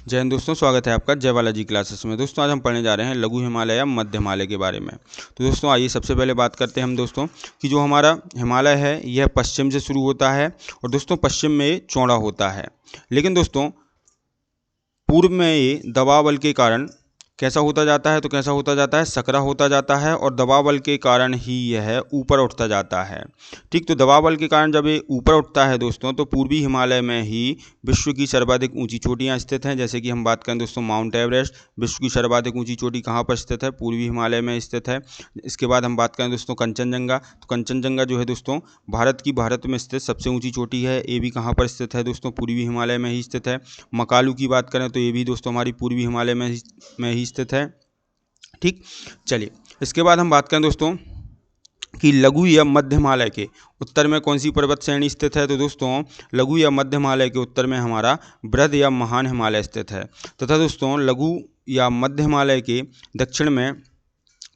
जय हिंद दोस्तों, स्वागत है आपका जय बालाजी क्लासेस में। दोस्तों आज हम पढ़ने जा रहे हैं लघु हिमालय या मध्य हिमालय के बारे में। तो दोस्तों आइए सबसे पहले बात करते हैं हम दोस्तों कि जो हमारा हिमालय है यह पश्चिम से शुरू होता है और दोस्तों पश्चिम में ये चौड़ा होता है, लेकिन दोस्तों पूर्व में ये दबाव बल के कारण कैसा होता जाता है, तो कैसा होता जाता है, सकरा होता जाता है और दबाव बल के कारण ही यह ऊपर उठता जाता है। ठीक, तो दबाव बल के कारण जब ये ऊपर उठता है दोस्तों तो पूर्वी हिमालय में ही विश्व की सर्वाधिक ऊंची चोटियां स्थित हैं। जैसे कि हम बात करें दोस्तों माउंट एवरेस्ट, विश्व की सर्वाधिक ऊंची चोटी कहाँ पर स्थित है, पूर्वी हिमालय में स्थित है। इसके बाद हम बात करें दोस्तों कंचनजंगा, तो कंचनजंगा जो है दोस्तों भारत में स्थित सबसे ऊँची चोटी है। ये भी कहाँ पर स्थित है दोस्तों, पूर्वी हिमालय में ही स्थित है। मकालू की बात करें तो ये भी दोस्तों हमारी पूर्वी हिमालय में ही स्थित है। ठीक, चलिए इसके बाद हम बात करें दोस्तों कि लघु या मध्य हिमालय के उत्तर में कौन सी पर्वत श्रेणी स्थित है। तो दोस्तों लघु या मध्य हिमालय के उत्तर में हमारा बृहद या महान हिमालय स्थित है, तथा दोस्तों लघु या मध्य हिमालय के दक्षिण में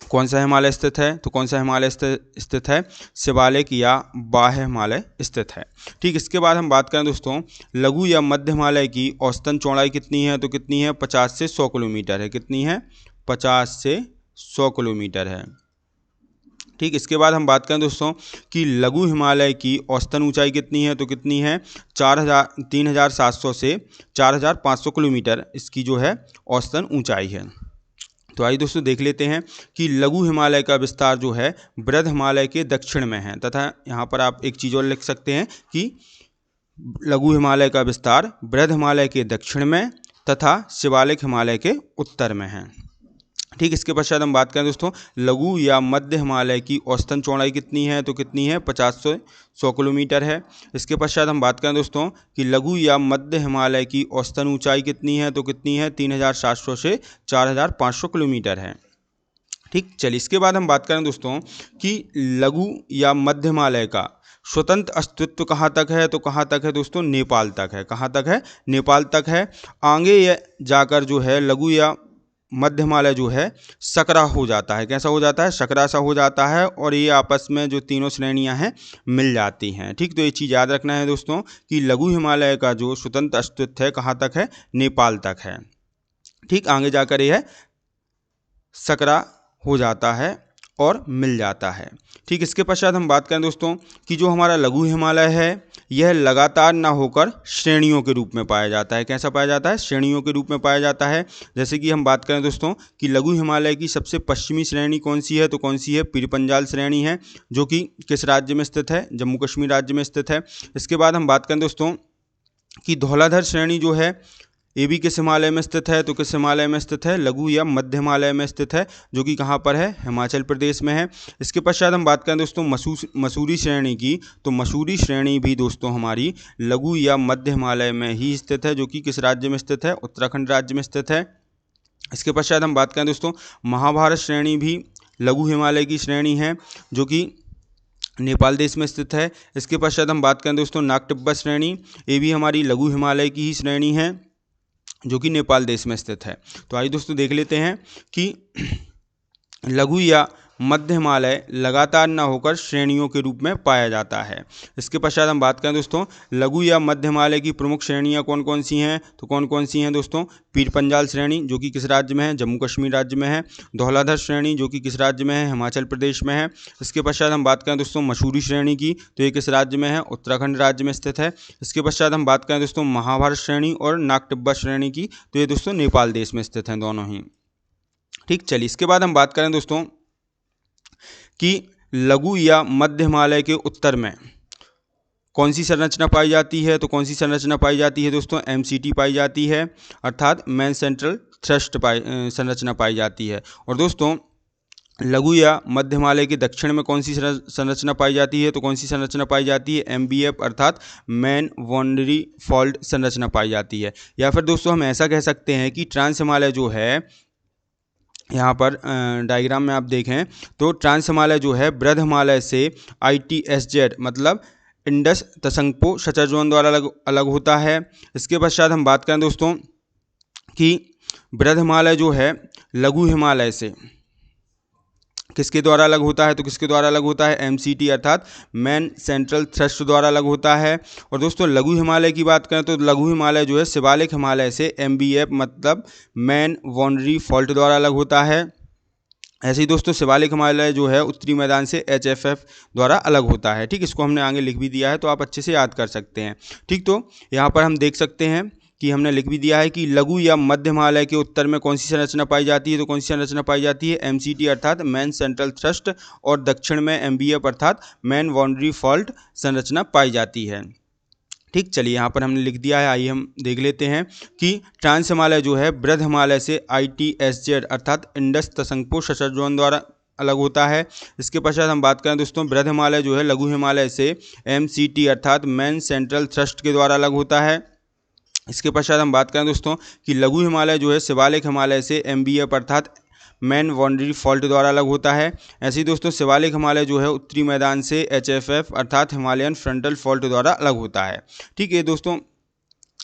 कौन सा हिमालय स्थित है, तो कौन सा हिमालय स्थित है, शिवालिक या बाह्य हिमालय स्थित है। ठीक, इसके बाद हम बात करें दोस्तों लघु या मध्य हिमालय की औसतन चौड़ाई कितनी है, तो कितनी है, 50 से 100 किलोमीटर है। कितनी है, 50 से 100 किलोमीटर है। ठीक, इसके बाद हम बात करें दोस्तों कि लघु हिमालय की औसतन ऊंचाई कितनी है, तो कितनी है, 3700 से 4500 किलोमीटर इसकी जो है औसतन ऊंचाई है। तो आइए दोस्तों देख लेते हैं कि लघु हिमालय का विस्तार जो है बृहद हिमालय के दक्षिण में है, तथा यहाँ पर आप एक चीज़ और लिख सकते हैं कि लघु हिमालय का विस्तार बृहद हिमालय के दक्षिण में तथा शिवालिक हिमालय के उत्तर में है। ठीक, इसके पश्चात हम बात करें दोस्तों लघु या मध्य हिमालय की औसतन चौड़ाई कितनी है, तो कितनी है, 50 से 100 किलोमीटर है। इसके पश्चात हम बात करें दोस्तों कि लघु या मध्य हिमालय की औसतन ऊंचाई कितनी है, तो कितनी है, 3700 से 4500 किलोमीटर है। ठीक, चलिए इसके बाद हम बात करें दोस्तों कि लघु या मध्य हिमालय का स्वतंत्र अस्तित्व कहाँ तक है, तो कहाँ तक है दोस्तों, नेपाल तक है। कहाँ तक है, नेपाल तक है। आगे ये जाकर जो है लघु या मध्य हिमालय जो है सकरा हो जाता है। कैसा हो जाता है, सकरा सा हो जाता है और ये आपस में जो तीनों श्रेणियां हैं मिल जाती हैं। ठीक, तो ये चीज़ याद रखना है दोस्तों कि लघु हिमालय का जो स्वतंत्र अस्तित्व है कहाँ तक है, नेपाल तक है। ठीक, आगे जाकर यह सकरा हो जाता है और मिल जाता है। ठीक, इसके पश्चात हम बात करें दोस्तों कि जो हमारा लघु हिमालय है यह लगातार ना होकर श्रेणियों के रूप में पाया जाता है। कैसा पाया जाता है, श्रेणियों के रूप में पाया जाता है। जैसे कि हम बात करें दोस्तों कि लघु हिमालय की सबसे पश्चिमी श्रेणी कौन सी है, तो कौन सी है, पीरपंजाल श्रेणी है, जो कि किस राज्य में स्थित है, जम्मू कश्मीर राज्य में स्थित है। इसके बाद हम बात करें दोस्तों कि धौलाधर श्रेणी जो है ये भी किस हिमालय में स्थित है, तो किस हिमालय में स्थित है, लघु या मध्य हिमालय में स्थित है, जो कि कहाँ पर है, हिमाचल प्रदेश में है। इसके पश्चात हम बात करें दोस्तों मसूरी श्रेणी की, तो मसूरी श्रेणी भी दोस्तों हमारी लघु या मध्य हिमालय में ही स्थित है, जो कि किस राज्य में स्थित है, उत्तराखंड राज्य में स्थित है। इसके पश्चात हम बात करें दोस्तों महाभारत श्रेणी भी लघु हिमालय की श्रेणी है, जो कि नेपाल देश में स्थित है। इसके पश्चात हम बात करें दोस्तों नाग तिब्बत श्रेणी, ये भी हमारी लघु हिमालय की ही श्रेणी है, जो कि नेपाल देश में स्थित है। तो आइए दोस्तों देख लेते हैं कि लघु या मध्य हिमालय लगातार ना होकर श्रेणियों के रूप में पाया जाता है। इसके पश्चात हम बात करें दोस्तों लघु या मध्य हिमालय की प्रमुख श्रेणियां कौन कौन सी हैं, तो कौन कौन सी हैं दोस्तों, पीरपंजाल श्रेणी जो कि किस राज्य में है, जम्मू कश्मीर राज्य में है। धौलाधर श्रेणी जो कि किस राज्य में है, हिमाचल प्रदेश में है। इसके पश्चात हम बात करें दोस्तों मसूरी श्रेणी की, तो ये किस राज्य में है, उत्तराखंड राज्य में स्थित है। इसके पश्चात हम बात करें दोस्तों महाभारत श्रेणी और नाग तिब्बत श्रेणी की, तो ये दोस्तों नेपाल देश में स्थित हैं दोनों ही। ठीक, चलिए इसके बाद हम बात करें दोस्तों कि लघु या मध्य हिमालय के उत्तर में कौन सी संरचना पाई जाती है, तो कौन सी संरचना पाई जाती है दोस्तों, MCT पाई जाती है, अर्थात मेन सेंट्रल थ्रस्ट संरचना पाई जाती है। और दोस्तों लघु या मध्य हिमालय के दक्षिण में कौन सी संरचना पाई जाती है, तो कौन सी संरचना पाई जाती है, MBF अर्थात मेन बाउंड्री फॉल्ट संरचना पाई जाती है। या फिर दोस्तों हम ऐसा कह सकते हैं कि ट्रांस हिमालय जो है, यहाँ पर डायग्राम में आप देखें तो ट्रांस हिमालय जो है बृहद हिमालय से ITSZ मतलब इंडस तसंगपो शचर जोन द्वारा अलग होता है। इसके पश्चात हम बात करें दोस्तों कि बृहद हिमालय जो है लघु हिमालय से किसके द्वारा अलग होता है? तो किसके द्वारा अलग होता है? MCT अर्थात मेन सेंट्रल थ्रस्ट द्वारा अलग होता है। और दोस्तों लघु हिमालय की बात करें तो लघु हिमालय जो है शिवालिक हिमालय से MBF मतलब मेन बाउंड्री फॉल्ट द्वारा अलग होता है। ऐसे ही दोस्तों शिवालिक हिमालय जो है उत्तरी मैदान से HFF द्वारा अलग होता है। ठीक, इसको हमने आगे लिख भी दिया है तो आप अच्छे से याद कर सकते हैं। ठीक, तो यहाँ पर हम देख सकते हैं कि हमने लिख भी दिया है कि लघु या मध्य हिमालय के उत्तर में कौन सी संरचना पाई जाती है? तो कौन सी संरचना पाई जाती है? MCT अर्थात मेन सेंट्रल थ्रस्ट, और दक्षिण में MBF अर्थात मेन बाउंड्री फॉल्ट संरचना पाई जाती है। ठीक, चलिए यहाँ पर हमने लिख दिया है। आइए हम देख लेते हैं कि ट्रांस हिमालय जो है वृद्ध हिमालय से ITSZ अर्थात इंडस तसंगपो शशर जोन द्वारा अलग होता है। इसके पश्चात हम बात करें दोस्तों वृद्ध हिमालय जो है लघु हिमालय से MCT अर्थात मेन सेंट्रल थ्रस्ट के द्वारा अलग होता है। इसके पश्चात हम बात करें दोस्तों कि लघु हिमालय जो है शिवालिक हिमालय से MBF अर्थात मेन बाउंड्री फॉल्ट द्वारा अलग होता है। ऐसे ही दोस्तों शिवालिक हिमालय जो है उत्तरी मैदान से HFF अर्थात हिमालयन फ्रंटल फॉल्ट द्वारा अलग होता है। ठीक है दोस्तों,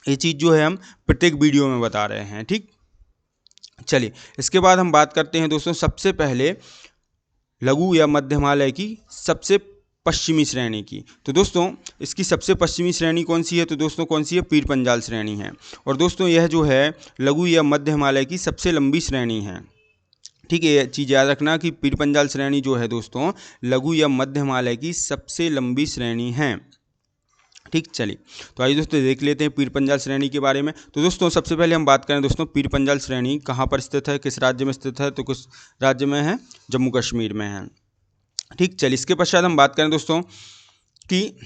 ये चीज़ जो है हम प्रत्येक वीडियो में बता रहे हैं। ठीक, चलिए इसके बाद हम बात करते हैं दोस्तों सबसे पहले लघु या मध्य हिमालय की सबसे पश्चिमी श्रेणी की। तो दोस्तों इसकी सबसे पश्चिमी श्रेणी कौन सी है? तो दोस्तों कौन सी है? पीर पंजाल श्रेणी है। और दोस्तों यह जो है लघु या मध्य हिमालय की सबसे लंबी श्रेणी है। ठीक है, ये चीज़ याद रखना कि पीर पंजाल श्रेणी जो है दोस्तों लघु या मध्य हिमालय की सबसे लंबी श्रेणी है। ठीक, चलिए तो आइए दोस्तों देख लेते हैं पीर पंजाल श्रेणी के बारे में। तो दोस्तों सबसे पहले हम बात करें दोस्तों पीर पंजाल श्रेणी कहाँ पर स्थित है, किस राज्य में स्थित है? तो किस राज्य में है? जम्मू कश्मीर में है। ठीक, चलिए इसके पश्चात हम बात करें दोस्तों कि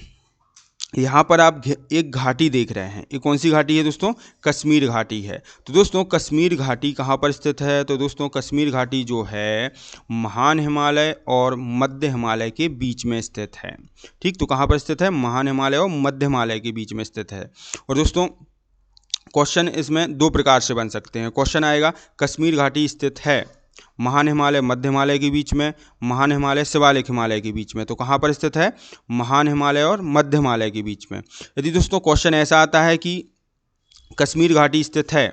यहाँ पर आप एक घाटी देख रहे हैं। ये कौन सी घाटी है दोस्तों? कश्मीर घाटी है। तो दोस्तों कश्मीर घाटी कहाँ पर स्थित है? तो दोस्तों कश्मीर घाटी जो है महान हिमालय और मध्य हिमालय के बीच में स्थित है। ठीक, तो कहाँ पर स्थित है? महान हिमालय और मध्य हिमालय के बीच में स्थित है। और दोस्तों क्वेश्चन इसमें दो प्रकार से बन सकते हैं। क्वेश्चन आएगा कश्मीर घाटी स्थित है महान हिमालय मध्य हिमालय के बीच में, महान हिमालय शिवालिक हिमालय के बीच में। तो कहाँ पर स्थित है? महान हिमालय और मध्य हिमालय के बीच में। यदि दोस्तों क्वेश्चन ऐसा आता है कि कश्मीर घाटी स्थित है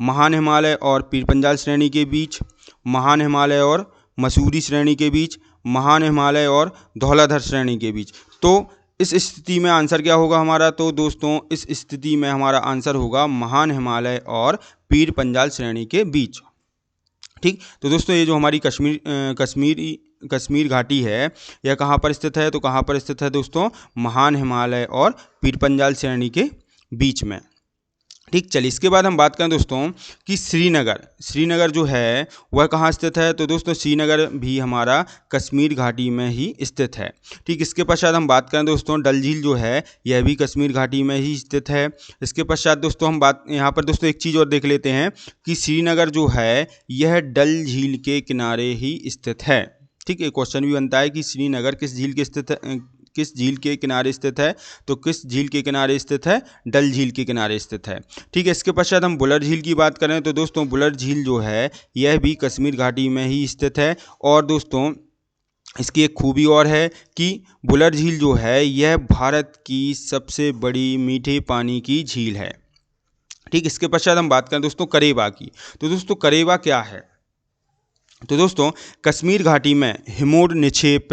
महान हिमालय और पीर पंजाल श्रेणी के बीच, महान हिमालय और मसूरी श्रेणी के बीच, महान हिमालय और धौलाधर श्रेणी के बीच, तो इस स्थिति में आंसर क्या होगा हमारा? तो दोस्तों इस स्थिति में हमारा आंसर होगा महान हिमालय और पीर पंजाल श्रेणी के बीच। ठीक, तो दोस्तों ये जो हमारी कश्मीर घाटी है यह कहाँ पर स्थित है? तो कहाँ पर स्थित है दोस्तों? महान हिमालय और पीर पंजाल श्रेणी के बीच में। ठीक, चलिए इसके बाद हम बात करें दोस्तों कि श्रीनगर जो है वह कहाँ स्थित है? तो दोस्तों श्रीनगर भी हमारा कश्मीर घाटी में ही स्थित है। ठीक, इसके पश्चात हम बात करें दोस्तों डल झील जो है यह भी कश्मीर घाटी में ही स्थित है। इसके पश्चात दोस्तों हम बात यहाँ पर दोस्तों एक चीज़ और देख लेते हैं कि श्रीनगर जो है यह डल झील के किनारे ही स्थित है। ठीक, एक क्वेश्चन भी बनता है कि श्रीनगर किस झील के किनारे स्थित है? तो किस झील के किनारे स्थित है? डल झील के किनारे स्थित है। ठीक है, इसके पश्चात हम बुलर झील की बात करें तो दोस्तों बुलर झील जो है यह भी कश्मीर घाटी में ही स्थित है। और दोस्तों इसकी एक खूबी और है कि बुलर झील जो है यह भारत की सबसे बड़ी मीठे पानी की झील है। ठीक, इसके पश्चात हम बात करें दोस्तों करेबा की। तो दोस्तों करेबा क्या है? तो दोस्तों कश्मीर घाटी में हिमोड निक्षेप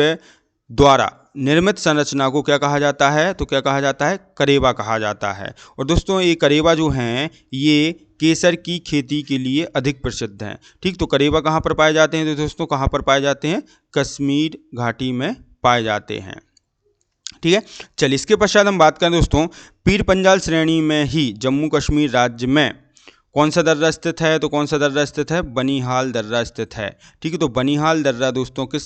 द्वारा निर्मित संरचना को क्या कहा जाता है? तो क्या कहा जाता है? करेबा कहा जाता है। और दोस्तों ये करेबा जो हैं ये केसर की खेती के लिए अधिक प्रसिद्ध हैं। ठीक, तो करेबा कहाँ पर पाए जाते हैं? तो दोस्तों कहाँ पर पाए जाते हैं? कश्मीर घाटी में पाए जाते हैं। ठीक है, चलिए इसके पश्चात हम बात करें दोस्तों पीर पंजाल श्रेणी में ही जम्मू कश्मीर राज्य में कौन सा दर्रा स्थित है? तो कौन सा दर्रा स्थित है? बनिहाल दर्रा स्थित है। ठीक है, तो बनिहाल दर्रा दोस्तों किस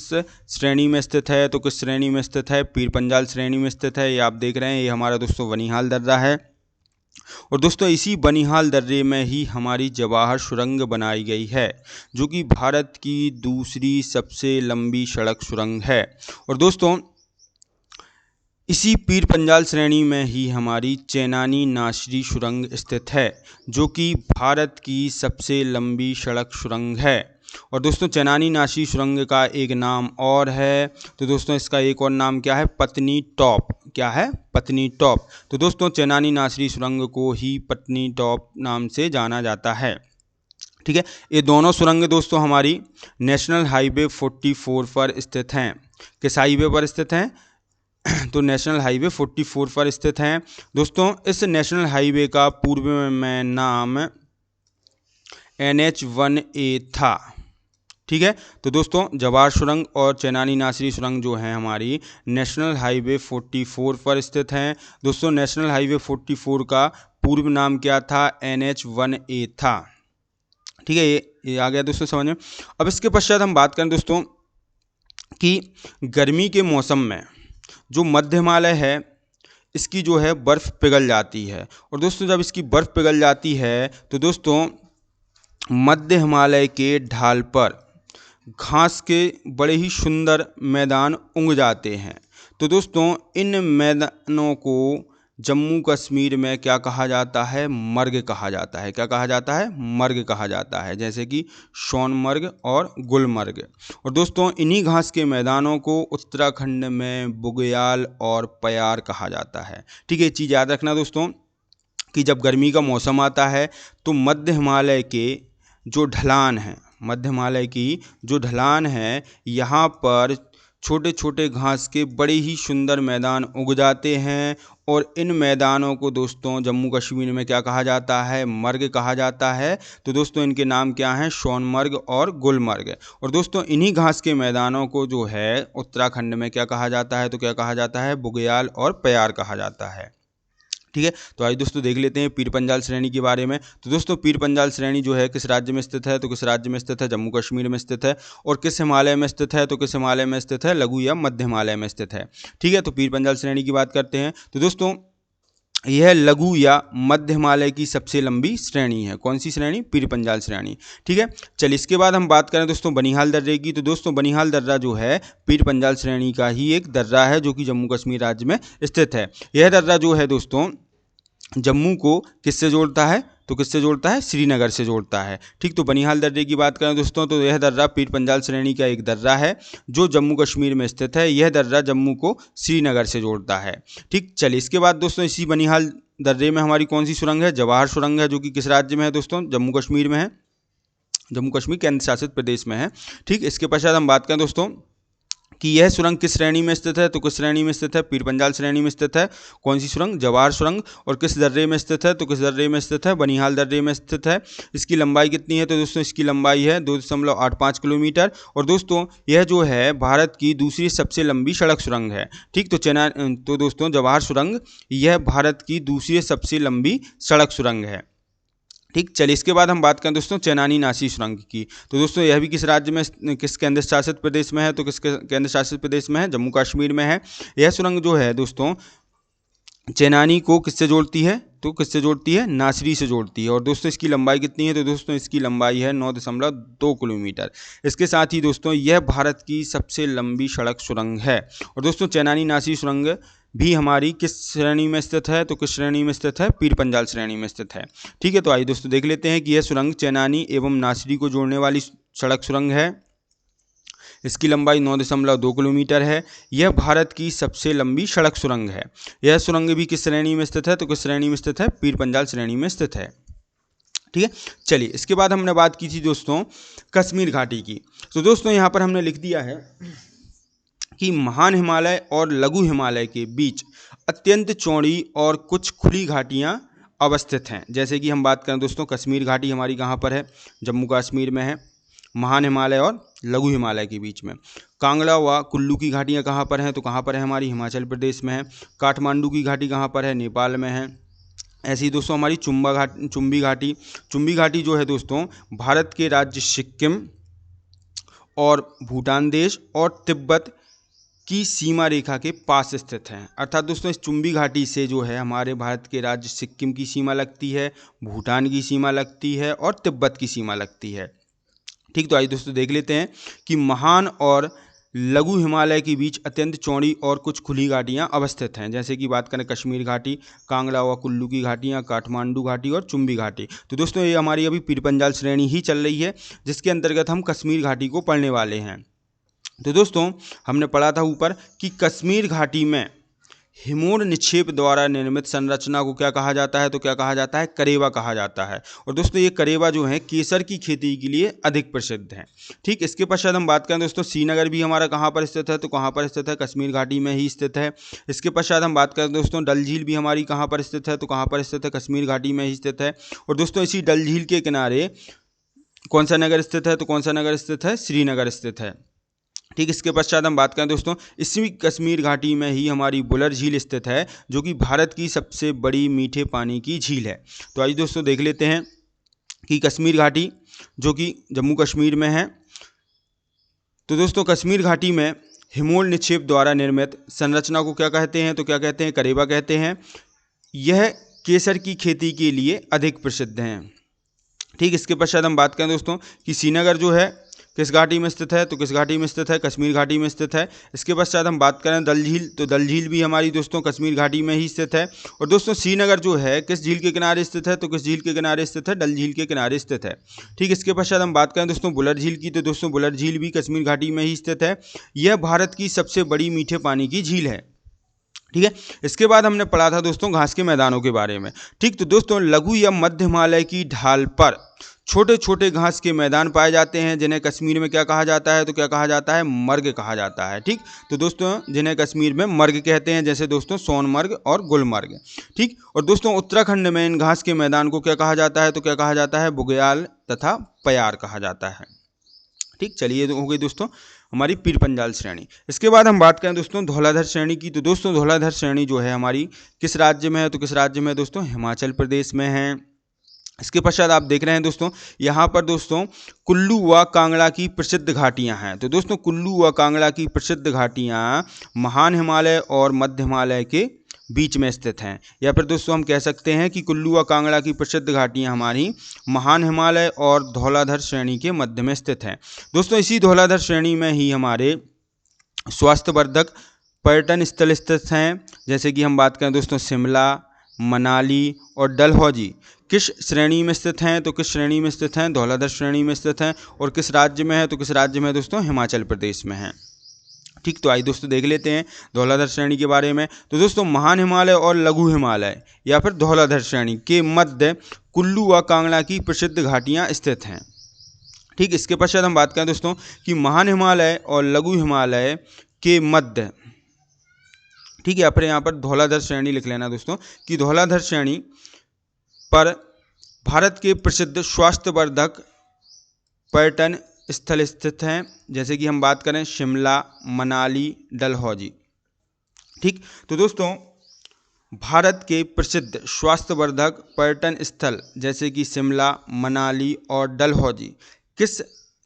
श्रेणी में स्थित है? तो किस श्रेणी में स्थित है? पीर पंजाल श्रेणी में स्थित है। ये आप देख रहे हैं, ये हमारा दोस्तों बनिहाल दर्रा है। और दोस्तों इसी बनिहाल दर्रे में ही हमारी जवाहर सुरंग बनाई गई है जो कि भारत की दूसरी सबसे लंबी सड़क सुरंग है। और दोस्तों इसी पीर पंजाल श्रेणी में ही हमारी चेनानी नासरी सुरंग स्थित है जो कि भारत की सबसे लंबी सड़क सुरंग है। और दोस्तों चेनानी नासरी सुरंग का एक नाम और है, तो दोस्तों इसका एक और नाम क्या है? पत्नी टॉप। क्या है? पत्नी टॉप। तो दोस्तों चेनानी नासरी सुरंग को ही पत्नी टॉप नाम से जाना जाता है। ठीक है, ये दोनों सुरंग दोस्तों हमारी नेशनल हाईवे 44 पर स्थित हैं। किस हाईवे पर स्थित हैं? तो नेशनल हाईवे 44 पर स्थित हैं। दोस्तों इस नेशनल हाईवे का पूर्व में नाम NH-1A था। ठीक है, तो दोस्तों जवाहर सुरंग और चेनानी नासरी सुरंग जो है हमारी नेशनल हाईवे 44 पर स्थित हैं। दोस्तों नेशनल हाईवे 44 का पूर्व नाम क्या था? NH-1A था। ठीक है, ये आ गया दोस्तों समझ में। अब इसके पश्चात हम बात करें दोस्तों कि गर्मी के मौसम में जो मध्य हिमालय है इसकी जो है बर्फ़ पिघल जाती है, और दोस्तों जब इसकी बर्फ़ पिघल जाती है तो दोस्तों मध्य हिमालय के ढाल पर घास के बड़े ही सुंदर मैदान उग जाते हैं। तो दोस्तों इन मैदानों को जम्मू कश्मीर में क्या कहा जाता है? मर्ग कहा जाता है। क्या कहा जाता है? मर्ग कहा जाता है, जैसे कि सोनमर्ग और गुलमर्ग। और दोस्तों इन्हीं घास के मैदानों को उत्तराखंड में बुग्याल और प्यार कहा जाता है। ठीक है, ये चीज़ याद रखना दोस्तों कि जब गर्मी का मौसम आता है तो मध्य हिमालय के जो ढलान हैं, मध्य हिमालय की जो ढलान है, यहाँ पर छोटे छोटे घास के बड़े ही सुंदर मैदान उग जाते हैं, और इन मैदानों को दोस्तों जम्मू कश्मीर में क्या कहा जाता है? मर्ग कहा जाता है। तो दोस्तों इनके नाम क्या हैं? सोनमर्ग और गुलमर्ग। और दोस्तों इन्हीं घास के मैदानों को जो है उत्तराखंड में क्या कहा जाता है? तो क्या कहा जाता है? बुग्याल और प्यार कहा जाता है। ठीक है, तो आइए दोस्तों देख लेते हैं पीर पंजाल श्रेणी के बारे में। तो दोस्तों पीर पंजाल श्रेणी जो है किस राज्य में स्थित है? तो किस राज्य में स्थित है? जम्मू कश्मीर में स्थित है। और किस हिमालय में स्थित है? तो किस हिमालय में स्थित है? लघु या मध्य हिमालय में स्थित है। ठीक है, तो पीर पंजाल श्रेणी की बात करते हैं। तो दोस्तों यह लघु या मध्य हिमालय की सबसे लंबी श्रेणी है। कौन सी श्रेणी? पीर पंजाल श्रेणी। ठीक है, चलिए इसके बाद हम बात करें दोस्तों बनिहाल दर्रे की। तो दोस्तों बनिहाल दर्रा जो है पीर पंजाल श्रेणी का ही एक दर्रा है, जो कि जम्मू कश्मीर राज्य में स्थित है। यह दर्रा जो है दोस्तों जम्मू को किससे जोड़ता है? तो किससे जोड़ता है? श्रीनगर से जोड़ता है। ठीक, तो बनिहाल दर्रे की बात करें दोस्तों तो यह दर्रा पीर पंजाल श्रेणी का एक दर्रा है जो जम्मू कश्मीर में स्थित है। यह दर्रा जम्मू को श्रीनगर से जोड़ता है। ठीक, चलिए इसके बाद दोस्तों इसी बनिहाल दर्रे में हमारी कौन सी सुरंग है? जवाहर सुरंग है, जो कि किस राज्य में है दोस्तों? जम्मू कश्मीर में है, जम्मू कश्मीर केंद्र शासित प्रदेश में है। ठीक, इसके पश्चात हम बात करें दोस्तों कि यह सुरंग किस श्रेणी में स्थित है? तो किस श्रेणी में स्थित है? पीर पंजाल श्रेणी में स्थित है। कौन सी सुरंग? जवाहर सुरंग। और किस दर्रे में स्थित है? तो किस दर्रे में स्थित है? बनिहाल दर्रे में स्थित है। इसकी लंबाई कितनी है? तो दोस्तों इसकी लंबाई है 2.85 किलोमीटर। और दोस्तों यह जो है भारत की दूसरी सबसे लंबी सड़क सुरंग है। ठीक, तो दोस्तों जवाहर सुरंग यह भारत की दूसरी सबसे लंबी सड़क सुरंग है। ठीक, चलिए इसके बाद हम बात करें दोस्तों चेनानी नासरी सुरंग की। तो दोस्तों यह भी किस राज्य में, किस केंद्र शासित प्रदेश में है? तो किस केंद्र शासित प्रदेश में है? जम्मू कश्मीर में है। यह सुरंग जो है दोस्तों चेनानी को किससे जोड़ती है? तो किससे जोड़ती है? नासरी से जोड़ती है। और दोस्तों इसकी लंबाई कितनी है? तो दोस्तों इसकी लंबाई है 9.2 किलोमीटर। इसके साथ ही दोस्तों यह भारत की सबसे लंबी सड़क सुरंग है। और दोस्तों चेनानी नासरी सुरंग भी हमारी किस श्रेणी में स्थित है? तो किस श्रेणी में स्थित है? पीर पंजाल श्रेणी में स्थित है। ठीक है, तो आइए दोस्तों देख लेते हैं कि यह सुरंग चेनानी एवं नासरी को जोड़ने वाली सड़क सुरंग है। इसकी लंबाई 9.2 किलोमीटर है। यह भारत की सबसे लंबी सड़क सुरंग है। यह सुरंग भी किस श्रेणी में स्थित है? तो किस श्रेणी में स्थित है? पीर पंजाल श्रेणी में स्थित है। ठीक है, चलिए इसके बाद हमने बात की थी दोस्तों कश्मीर घाटी की। तो दोस्तों यहाँ पर हमने लिख दिया है कि महान हिमालय और लघु हिमालय के बीच अत्यंत चौड़ी और कुछ खुली घाटियाँ अवस्थित हैं। जैसे कि हम बात करें दोस्तों कश्मीर घाटी हमारी कहाँ पर है? जम्मू कश्मीर में है। महान हिमालय और लघु हिमालय के बीच में कांगड़ा व कुल्लू की घाटियाँ कहाँ पर हैं? तो कहाँ पर है? हमारी हिमाचल प्रदेश में है। काठमांडू की घाटी कहाँ पर है? नेपाल में है। ऐसे ही दोस्तों हमारी चुम्बी घाटी जो है दोस्तों भारत के राज्य सिक्किम और भूटान देश और तिब्बत की सीमा रेखा के पास स्थित हैं। अर्थात दोस्तों इस चुम्बी घाटी से जो है हमारे भारत के राज्य सिक्किम की सीमा लगती है, भूटान की सीमा लगती है और तिब्बत की सीमा लगती है। ठीक, तो आइए दोस्तों देख लेते हैं कि महान और लघु हिमालय के बीच अत्यंत चौड़ी और कुछ खुली घाटियाँ अवस्थित हैं। जैसे कि बात करें कश्मीर घाटी, कांगड़ा व कुल्लू की घाटियाँ, काठमांडू घाटी और चुम्बी घाटी। तो दोस्तों ये हमारी अभी पीर पंजाल श्रेणी ही चल रही है, जिसके अंतर्गत हम कश्मीर घाटी को पढ़ने वाले हैं। तो दोस्तों हमने पढ़ा था ऊपर कि कश्मीर घाटी में हिमोन निक्षेप द्वारा निर्मित संरचना को क्या कहा जाता है, तो क्या कहा जाता है, करेवा कहा जाता है। और दोस्तों ये करेवा जो है केसर की खेती के लिए अधिक प्रसिद्ध है। ठीक, इसके पश्चात हम बात करें दोस्तों, श्रीनगर भी हमारा कहाँ पर स्थित है, तो कहाँ पर स्थित है, कश्मीर घाटी में ही स्थित है। इसके पश्चात हम बात करें दोस्तों, डल झील भी हमारी कहाँ पर स्थित है, तो कहाँ पर स्थित है, कश्मीर घाटी में ही स्थित है। और दोस्तों इसी डल झील के किनारे कौन सा नगर स्थित है, तो कौन सा नगर स्थित है, श्रीनगर स्थित है। ठीक, इसके पश्चात हम बात करें दोस्तों, इसी कश्मीर घाटी में ही हमारी बुलर झील स्थित है, जो कि भारत की सबसे बड़ी मीठे पानी की झील है। तो आइए दोस्तों देख लेते हैं कि कश्मीर घाटी जो कि जम्मू कश्मीर में है। तो दोस्तों कश्मीर घाटी में हिमोल निक्षेप द्वारा निर्मित संरचना को क्या कहते हैं, तो क्या कहते हैं, करेवा कहते हैं। यह केसर की खेती के लिए अधिक प्रसिद्ध हैं। ठीक, इसके पश्चात हम बात करें दोस्तों कि श्रीनगर जो है किस घाटी में स्थित है, तो किस घाटी में स्थित है, कश्मीर घाटी में स्थित है। इसके पश्चात हम बात करें डल झील, तो डल झील भी हमारी दोस्तों कश्मीर घाटी में ही स्थित है। और दोस्तों श्रीनगर जो है किस झील के किनारे स्थित है, तो किस झील के किनारे स्थित है, डल झील के किनारे स्थित है। ठीक, इसके पश्चात हम बात करें दोस्तों बुलर झील की, तो दोस्तों बुलर झील भी कश्मीर घाटी में ही स्थित है। यह भारत की सबसे बड़ी मीठे पानी की झील है। ठीक है, इसके बाद हमने पढ़ा था दोस्तों घास के मैदानों के बारे में। ठीक, तो दोस्तों लघु या मध्य हिमालय की ढाल पर छोटे छोटे घास के मैदान पाए जाते हैं, जिन्हें कश्मीर में क्या कहा जाता है, तो क्या कहा जाता है, मर्ग कहा जाता है। ठीक, तो दोस्तों जिन्हें कश्मीर में मर्ग कहते हैं, जैसे दोस्तों सोनमर्ग और गुलमर्ग। ठीक, और दोस्तों उत्तराखंड में इन घास के मैदान को क्या कहा जाता है, तो क्या कहा जाता है, बुग्याल तथा प्यार कहा जाता है। ठीक, चलिए हो गई दोस्तों हमारी पीर पंजाल श्रेणी। इसके बाद हम बात करें दोस्तों धौलाधर श्रेणी की, तो दोस्तों धौलाधर श्रेणी जो है हमारी किस राज्य में है, तो किस राज्य में दोस्तों, हिमाचल प्रदेश में है। इसके पश्चात आप देख रहे हैं दोस्तों यहाँ पर दोस्तों कुल्लू व कांगड़ा की प्रसिद्ध घाटियाँ हैं। तो दोस्तों कुल्लू व कांगड़ा की प्रसिद्ध घाटियाँ महान हिमालय और मध्य हिमालय के बीच में स्थित हैं, या फिर दोस्तों हम कह सकते हैं कि कुल्लू व कांगड़ा की प्रसिद्ध घाटियाँ हमारी महान हिमालय और धौलाधर श्रेणी के मध्य में स्थित हैं। दोस्तों इसी धौलाधर श्रेणी में ही हमारे स्वास्थ्यवर्धक पर्यटन स्थल स्थित हैं, जैसे कि हम बात करें दोस्तों शिमला, मनाली और डलहौजी किस श्रेणी में स्थित हैं, तो किस श्रेणी में स्थित हैं, धौलाधर श्रेणी में स्थित हैं। और किस राज्य में है, तो किस राज्य में है दोस्तों, हिमाचल प्रदेश में है। ठीक, तो आइए दोस्तों देख लेते हैं धौलाधर श्रेणी के बारे में। तो दोस्तों महान हिमालय और लघु हिमालय या फिर धौलाधर श्रेणी के मध्य कुल्लू व कांगड़ा की प्रसिद्ध घाटियाँ स्थित हैं। ठीक, इसके पश्चात हम बात करें दोस्तों कि महान हिमालय और लघु हिमालय के मध्य, ठीक है, अपने यहाँ पर धौलाधर श्रेणी लिख लेना दोस्तों कि धौलाधर श्रेणी पर भारत के प्रसिद्ध स्वास्थ्यवर्धक पर्यटन स्थल स्थित हैं, जैसे कि हम बात करें शिमला, मनाली, डलहौजी। ठीक, तो दोस्तों भारत के प्रसिद्ध स्वास्थ्यवर्धक पर्यटन स्थल जैसे कि शिमला, मनाली और डलहौजी किस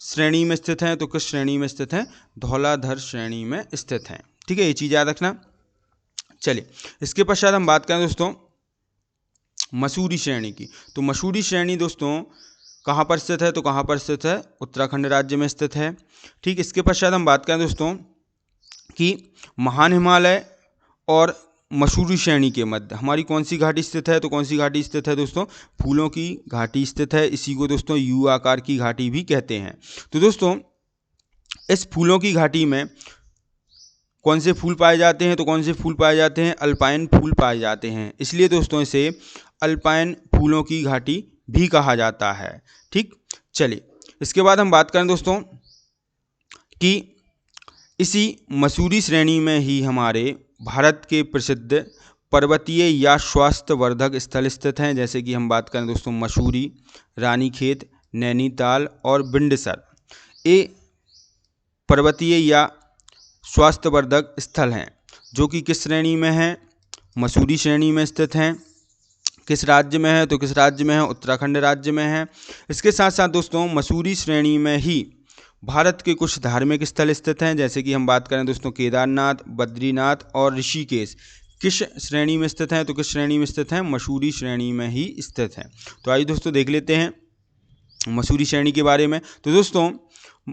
श्रेणी में स्थित हैं, तो किस श्रेणी में स्थित हैं, धौलाधर श्रेणी में स्थित हैं। ठीक है, ये चीज़ याद रखना। चलिए इसके पश्चात हम बात करें दोस्तों मसूरी श्रेणी की। तो मसूरी श्रेणी दोस्तों कहाँ पर स्थित है, तो कहाँ पर स्थित है, उत्तराखंड राज्य में स्थित है। ठीक, इसके पश्चात हम बात करें दोस्तों कि महान हिमालय और मसूरी श्रेणी के मध्य हमारी कौन सी घाटी स्थित है, तो कौन सी घाटी स्थित है दोस्तों, फूलों की घाटी स्थित है। इसी को दोस्तों यू आकार की घाटी भी कहते हैं। तो दोस्तों इस फूलों की घाटी में कौन से फूल पाए जाते हैं, तो कौन से फूल पाए जाते हैं, अल्पाइन फूल पाए जाते हैं, इसलिए दोस्तों इसे अल्पाइन फूलों की घाटी भी कहा जाता है। ठीक, चलिए इसके बाद हम बात करें दोस्तों कि इसी मसूरी श्रेणी में ही हमारे भारत के प्रसिद्ध पर्वतीय या स्वास्थ्यवर्धक स्थल स्थित हैं, जैसे कि हम बात करें दोस्तों मसूरी, रानीखेत, नैनीताल और बिंडसर। ये पर्वतीय या स्वास्थ्यवर्धक स्थल हैं जो कि किस श्रेणी में हैं, मसूरी श्रेणी में स्थित हैं। किस राज्य में है, तो किस राज्य में है, उत्तराखंड राज्य में है। इसके साथ साथ दोस्तों मसूरी श्रेणी में ही भारत के कुछ धार्मिक स्थल स्थित हैं, जैसे कि हम बात करें दोस्तों केदारनाथ, बद्रीनाथ और ऋषिकेश किस श्रेणी में स्थित हैं, तो किस श्रेणी में स्थित हैं, मसूरी श्रेणी में ही स्थित हैं। तो आइए दोस्तों देख लेते हैं मसूरी श्रेणी के बारे में। तो दोस्तों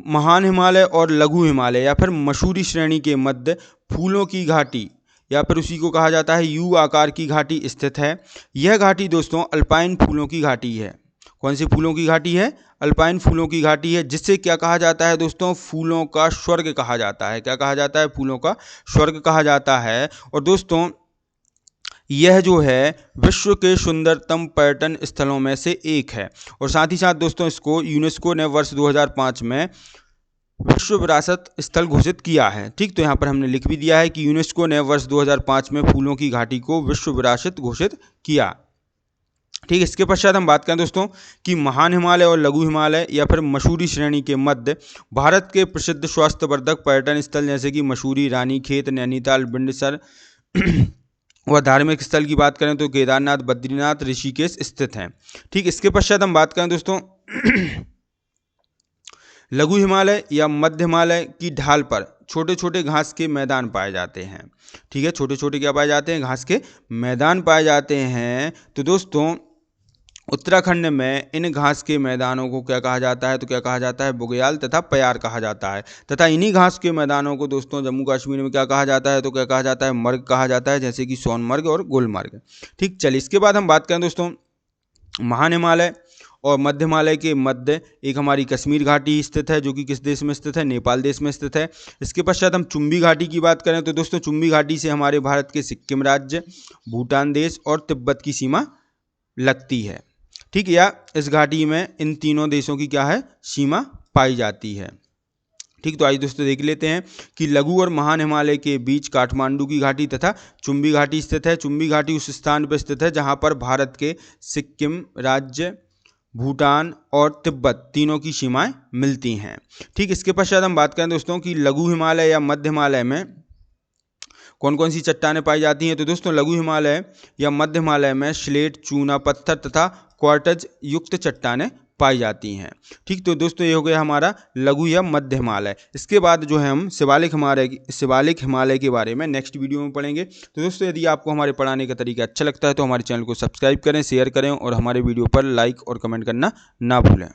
महान हिमालय और लघु हिमालय या फिर मसूरी श्रेणी के मध्य फूलों की घाटी या फिर उसी को कहा जाता है यू आकार की घाटी स्थित है। यह घाटी दोस्तों अल्पाइन फूलों की घाटी है। कौन सी फूलों की घाटी है, अल्पाइन फूलों की घाटी है, जिससे क्या कहा जाता है दोस्तों, फूलों का स्वर्ग कहा जाता है। क्या कहा जाता है, फूलों का स्वर्ग कहा जाता है। और दोस्तों यह जो है विश्व के सुंदरतम पर्यटन स्थलों में से एक है। और साथ ही साथ दोस्तों इसको यूनेस्को ने वर्ष 2005 में विश्व विरासत स्थल घोषित किया है। ठीक, तो यहाँ पर हमने लिख भी दिया है कि यूनेस्को ने वर्ष 2005 में फूलों की घाटी को विश्व विरासत घोषित किया। ठीक, इसके पश्चात हम बात करें दोस्तों कि महान हिमालय और लघु हिमालय या फिर मसूरी श्रेणी के मध्य भारत के प्रसिद्ध स्वास्थ्यवर्धक पर्यटन स्थल जैसे कि मसूरी, रानीखेत, नैनीताल, बिंडसर व धार्मिक स्थल की बात करें तो केदारनाथ, बद्रीनाथ, ऋषिकेश स्थित हैं। ठीक, इसके पश्चात हम बात करें दोस्तों लघु हिमालय या मध्य हिमालय की ढाल पर छोटे छोटे घास के मैदान पाए जाते हैं। ठीक है, छोटे छोटे क्या पाए जाते हैं? घास के मैदान पाए जाते हैं। तो दोस्तों उत्तराखंड में इन घास के मैदानों को क्या कहा जाता है? तो क्या कहा जाता है? बुग्याल तथा प्यार कहा जाता है। तथा इन्हीं घास के मैदानों को दोस्तों जम्मू कश्मीर में क्या कहा जाता है? तो क्या कहा जाता है? मर्ग कहा जाता है, जैसे कि सोनमर्ग और गुलमर्ग। ठीक, चलिए इसके बाद हम बात करें दोस्तों महान हिमालय और मध्य हिमालय के मध्य एक हमारी कश्मीर घाटी स्थित है, जो कि किस देश में स्थित है? नेपाल देश में स्थित है। इसके पश्चात हम चुंबी घाटी की बात करें तो दोस्तों चुंबी घाटी से हमारे भारत के सिक्किम राज्य, भूटान देश और तिब्बत की सीमा लगती है। ठीक, या इस घाटी में इन तीनों देशों की क्या है? सीमा पाई जाती है। ठीक, तो आइए दोस्तों देख लेते हैं कि लघु और महान हिमालय के बीच काठमांडू की घाटी तथा चुंबी घाटी स्थित है। चुंबी घाटी उस स्थान पर स्थित है जहां पर भारत के सिक्किम राज्य, भूटान और तिब्बत तीनों की सीमाएं मिलती हैं। ठीक, इसके पश्चात हम बात करें दोस्तों कि लघु हिमालय या मध्य हिमालय में कौन कौन सी चट्टानें पाई जाती हैं? तो दोस्तों लघु हिमालय या मध्य हिमालय में स्लेट, चूना पत्थर तथा क्वार्टज युक्त चट्टानें पाई जाती हैं। ठीक, तो दोस्तों ये हो गया हमारा लघु या मध्य हिमालय। इसके बाद जो है हम शिवालिक हिमालय के बारे में नेक्स्ट वीडियो में पढ़ेंगे। तो दोस्तों यदि आपको हमारे पढ़ाने का तरीका अच्छा लगता है तो हमारे चैनल को सब्सक्राइब करें, शेयर करें और हमारे वीडियो पर लाइक और कमेंट करना ना भूलें।